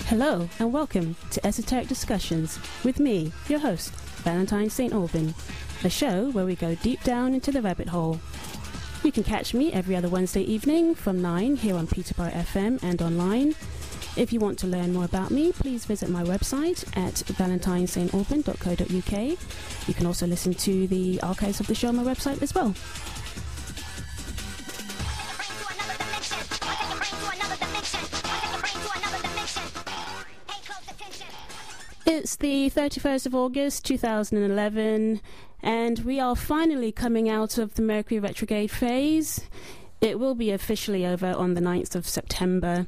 Hello and welcome to Esoteric Discussions with me, your host, Valentine St. Aubin, a show where we go deep down into the rabbit hole. You can catch me every other Wednesday evening from 9 here on Peterborough FM and online. If you want to learn more about me, please visit my website at valentinesaintaubin.co.uk. You can also listen to the archives of the show on my website as well. It's the 31st of August 2011 and we are finally coming out of the Mercury retrograde phase. It will be officially over on the 9th of September.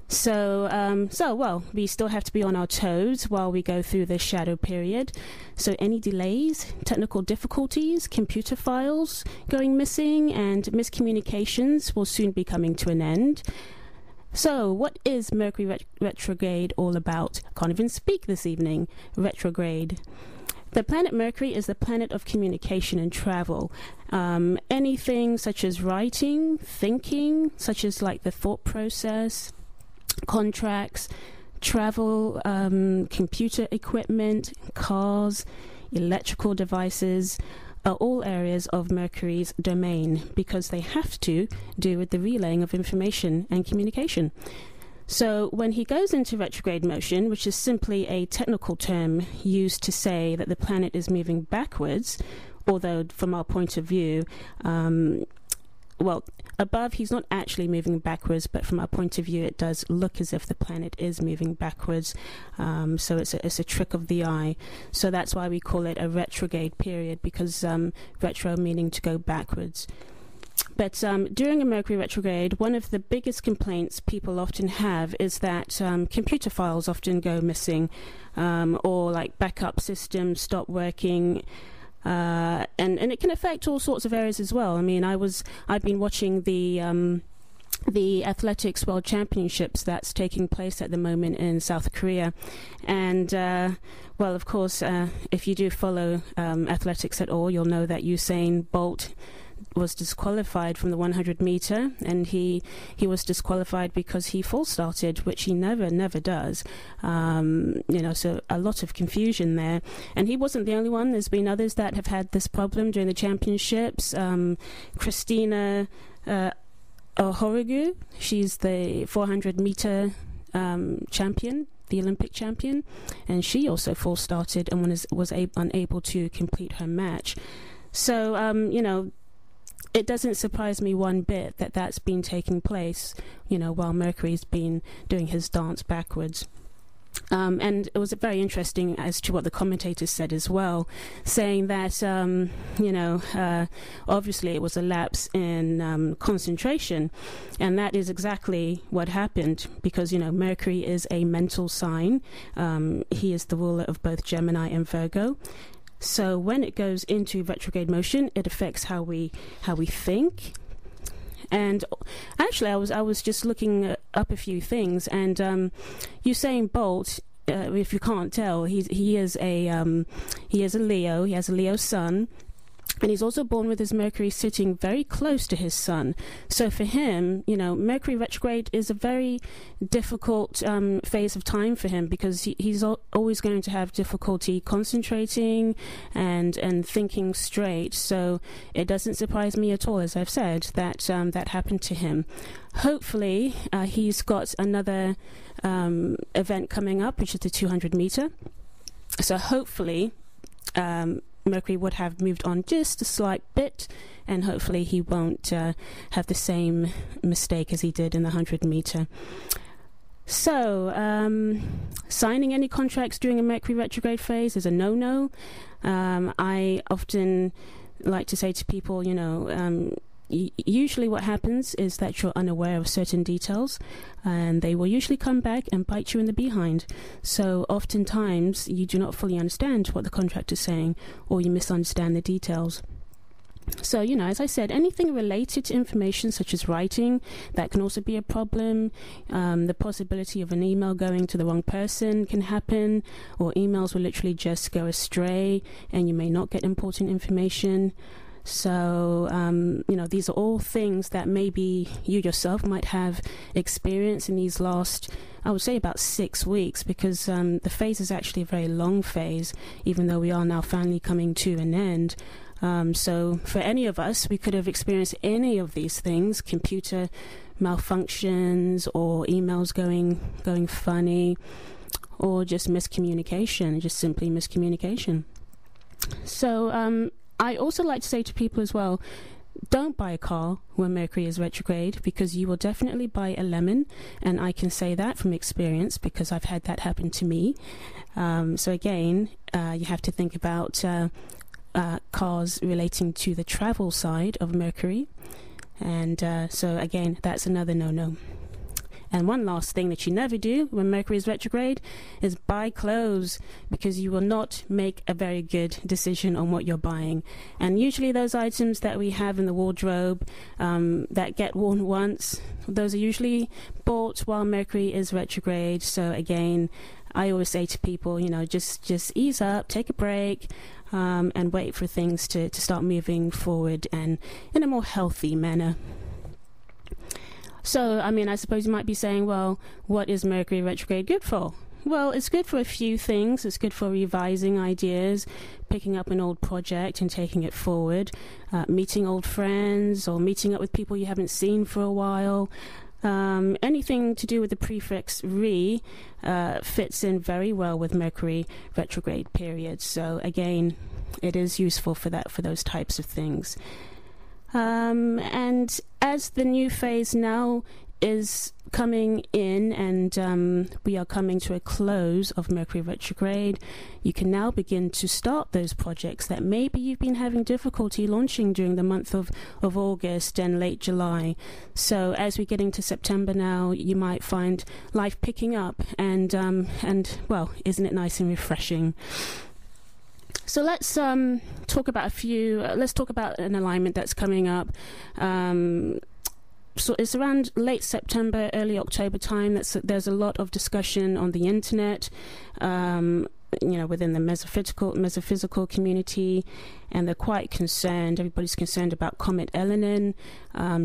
So, we still have to be on our toes while we go through this shadow period. So any delays, technical difficulties, computer files going missing, and miscommunications will soon be coming to an end. So, what is Mercury retrograde all about? I can't even speak this evening. Retrograde. The planet Mercury is the planet of communication and travel. Anything such as writing, thinking, such as like the thought process, contracts, travel, computer equipment, cars, electrical devices, are all areas of Mercury's domain because they have to do with the relaying of information and communication. So when he goes into retrograde motion, which is simply a technical term used to say that the planet is moving backwards, although from our point of view, above he's not actually moving backwards, but from our point of view it does look as if the planet is moving backwards. So it's a trick of the eye. So that's why we call it a retrograde period, because retro meaning to go backwards. But during a Mercury retrograde, one of the biggest complaints people often have is that computer files often go missing, or like backup systems stop working. And it can affect all sorts of areas as well. I mean, I've been watching the Athletics World Championships that's taking place at the moment in South Korea, and of course, if you do follow athletics at all, you'll know that Usain Bolt was disqualified from the 100 meter, and he was disqualified because he false started, which he never does. So a lot of confusion there, and he wasn't the only one. There's been others that have had this problem during the championships. Christina Ohorogu, she's the 400 meter champion, the Olympic champion, and she also false started and was unable to complete her match. So it doesn't surprise me one bit that that's been taking place, while Mercury's been doing his dance backwards. And it was very interesting as to what the commentators said as well, saying that, obviously it was a lapse in concentration, and that is exactly what happened because, Mercury is a mental sign. He is the ruler of both Gemini and Virgo. So when it goes into retrograde motion, it affects how we think. And actually, I was just looking up a few things, and Usain Bolt, if you can't tell, he is a Leo. He has a Leo sun. And he's also born with his Mercury sitting very close to his sun. So for him, Mercury retrograde is a very difficult phase of time for him because he's always going to have difficulty concentrating and thinking straight. So it doesn't surprise me at all, as I've said, that that happened to him. Hopefully, he's got another event coming up, which is the 200 meter. So hopefully, Mercury would have moved on just a slight bit, and hopefully he won't have the same mistake as he did in the 100 meter. So, signing any contracts during a Mercury retrograde phase is a no-no. I often like to say to people, usually what happens is that you're unaware of certain details, and they will usually come back and bite you in the behind. So oftentimes you do not fully understand what the contract is saying, or you misunderstand the details. So, as I said, anything related to information such as writing, that can also be a problem. The possibility of an email going to the wrong person can happen, or emails will literally just go astray and you may not get important information. So, these are all things that maybe you yourself might have experienced in these last, I would say, about 6 weeks, because the phase is actually a very long phase, even though we are now finally coming to an end. So for any of us, we could have experienced any of these things: computer malfunctions, or emails going funny, or just miscommunication, just simply miscommunication. So I also like to say to people as well, don't buy a car when Mercury is retrograde, because you will definitely buy a lemon, and I can say that from experience because I've had that happen to me. So again, you have to think about cars relating to the travel side of Mercury, and so again, that's another no-no. And one last thing that you never do when Mercury is retrograde is buy clothes, because you will not make a very good decision on what you're buying. And usually those items that we have in the wardrobe that get worn once, those are usually bought while Mercury is retrograde. So again, I always say to people, just ease up, take a break, and wait for things to start moving forward and in a more healthy manner. So, I suppose you might be saying, well, what is Mercury retrograde good for? Well, it's good for a few things. It's good for revising ideas, picking up an old project and taking it forward, meeting old friends, or meeting up with people you haven't seen for a while. Anything to do with the prefix re fits in very well with Mercury retrograde period. So again, it is useful for those types of things. And as the new phase now is coming in, and we are coming to a close of Mercury retrograde, you can now begin to start those projects that maybe you've been having difficulty launching during the month of August and late July. So as we get into September now, you might find life picking up, and well, isn't it nice and refreshing? So let's talk about let's talk about an alignment that's coming up. So it's around late September, early October time. There's a lot of discussion on the internet, within the metaphysical community, and they're quite concerned. Everybody's concerned about Comet Elenin.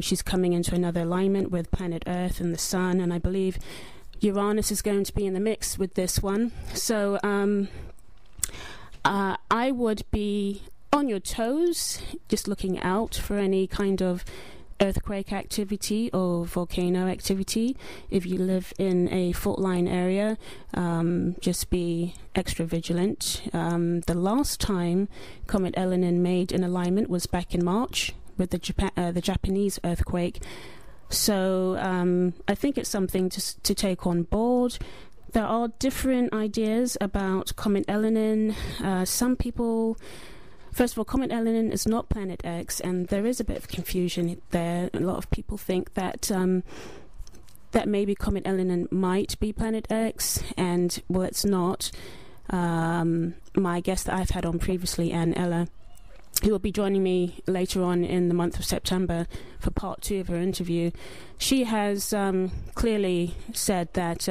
She's coming into another alignment with planet Earth and the Sun, and I believe Uranus is going to be in the mix with this one. So I would be on your toes, just looking out for any kind of earthquake activity or volcano activity. If you live in a fault line area, just be extra vigilant. The last time Comet Elenin made an alignment was back in March with the Japanese earthquake. So I think it's something to take on board. There are different ideas about Comet Elenin. Some people, first of all, Comet Elenin is not Planet X, and there is a bit of confusion there. A lot of people think that that maybe Comet Elenin might be Planet X, and well, it's not. My guest that I've had on previously, Anne Ella, who will be joining me later on in the month of September for part 2 of her interview, she has clearly said that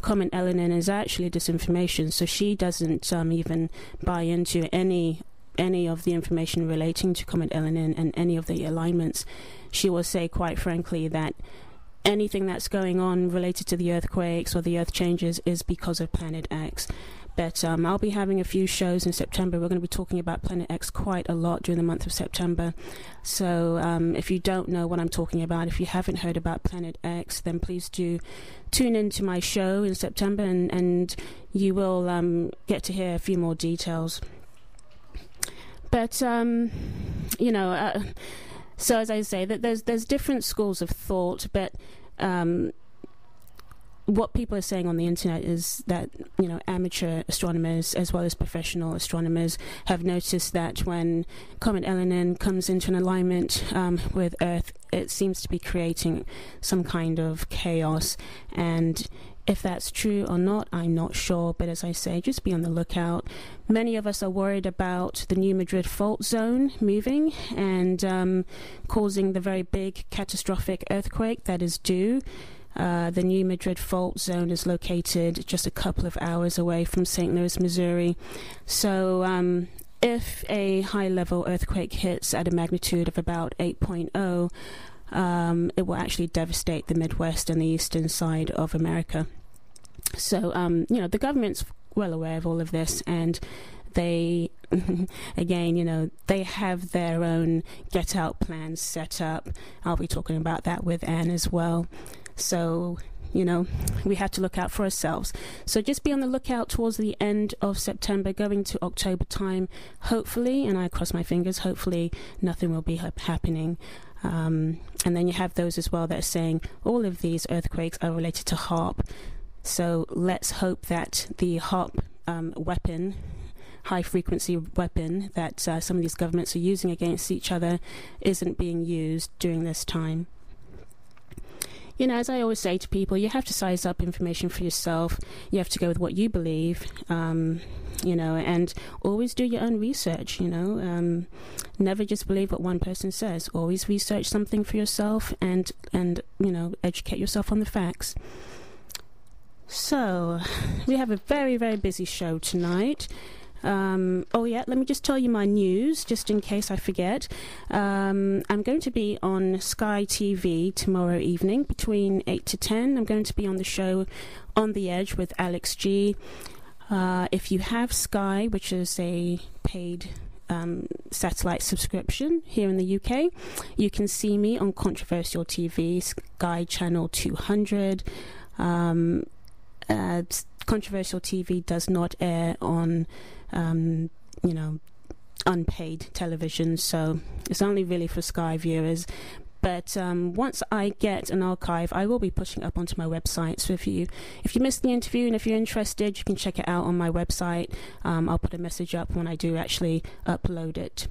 Comet Elenin is actually disinformation, so she doesn't even buy into any of the information relating to Comet Elenin and any of the alignments. She will say, quite frankly, that anything that's going on related to the earthquakes or the earth changes is because of Planet X. But I'll be having a few shows in September. We're going to be talking about Planet X quite a lot during the month of September. So if you don't know what I'm talking about, if you haven't heard about Planet X, then please do tune into my show in September, and you will get to hear a few more details. But, so as I say, that there's different schools of thought, but what people are saying on the internet is that, amateur astronomers as well as professional astronomers have noticed that when Comet Elenin comes into an alignment with Earth, it seems to be creating some kind of chaos. And if that's true or not, I'm not sure. But as I say, just be on the lookout. Many of us are worried about the New Madrid fault zone moving and causing the very big catastrophic earthquake that is due. The New Madrid fault zone is located just a couple of hours away from St. Louis, Missouri. So if a high-level earthquake hits at a magnitude of about 8.0, it will actually devastate the Midwest and the eastern side of America. So, the government's well aware of all of this, and they, again, they have their own get-out plans set up. I'll be talking about that with Anne as well. So, we have to look out for ourselves. So just be on the lookout towards the end of September, going to October time. Hopefully, and I cross my fingers, hopefully nothing will be happening. And then you have those as well that are saying all of these earthquakes are related to HAARP. So let's hope that the HAARP weapon, high-frequency weapon that some of these governments are using against each other, isn't being used during this time. As I always say to people, you have to size up information for yourself. You have to go with what you believe, and always do your own research, Never just believe what one person says. Always research something for yourself and educate yourself on the facts. So, we have a very, very busy show tonight. Let me just tell you my news, just in case I forget. I'm going to be on Sky TV tomorrow evening between 8 to 10. I'm going to be on the show On the Edge with Alex G. If you have Sky, which is a paid satellite subscription here in the UK, you can see me on Controversial TV, Sky Channel 200. Controversial TV does not air on unpaid television, so it's only really for Sky viewers. But once I get an archive, I will be pushing it up onto my website. So if you missed the interview and if you're interested, you can check it out on my website. I'll put a message up when I do actually upload it.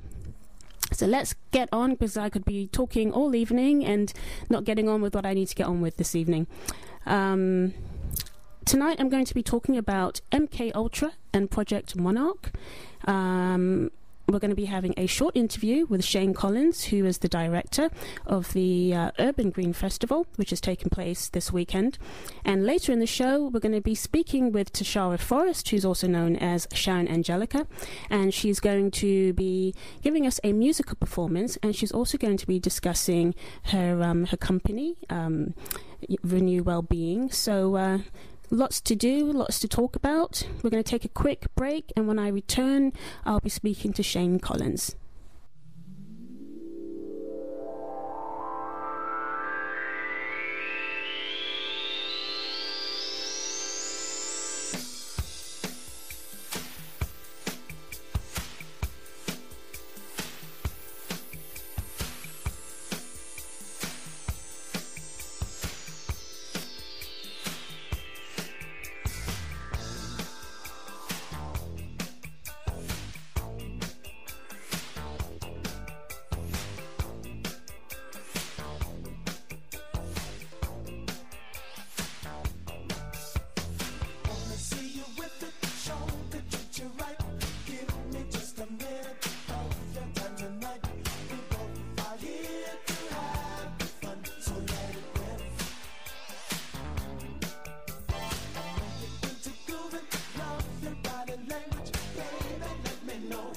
So let's get on, because I could be talking all evening and not getting on with what I need to get on with this evening. Tonight I'm going to be talking about MK Ultra and Project Monarch. We're going to be having a short interview with Shane Collins, who is the director of the Urban Green Festival, which is taking place this weekend. And later in the show, we're going to be speaking with Tashara Forrest, who's also known as Sharon Angelica. And she's going to be giving us a musical performance, and she's also going to be discussing her company, Renew Wellbeing. So lots to do, lots to talk about. We're going to take a quick break, and when I return, I'll be speaking to Shane Collins. Language, baby, let me know.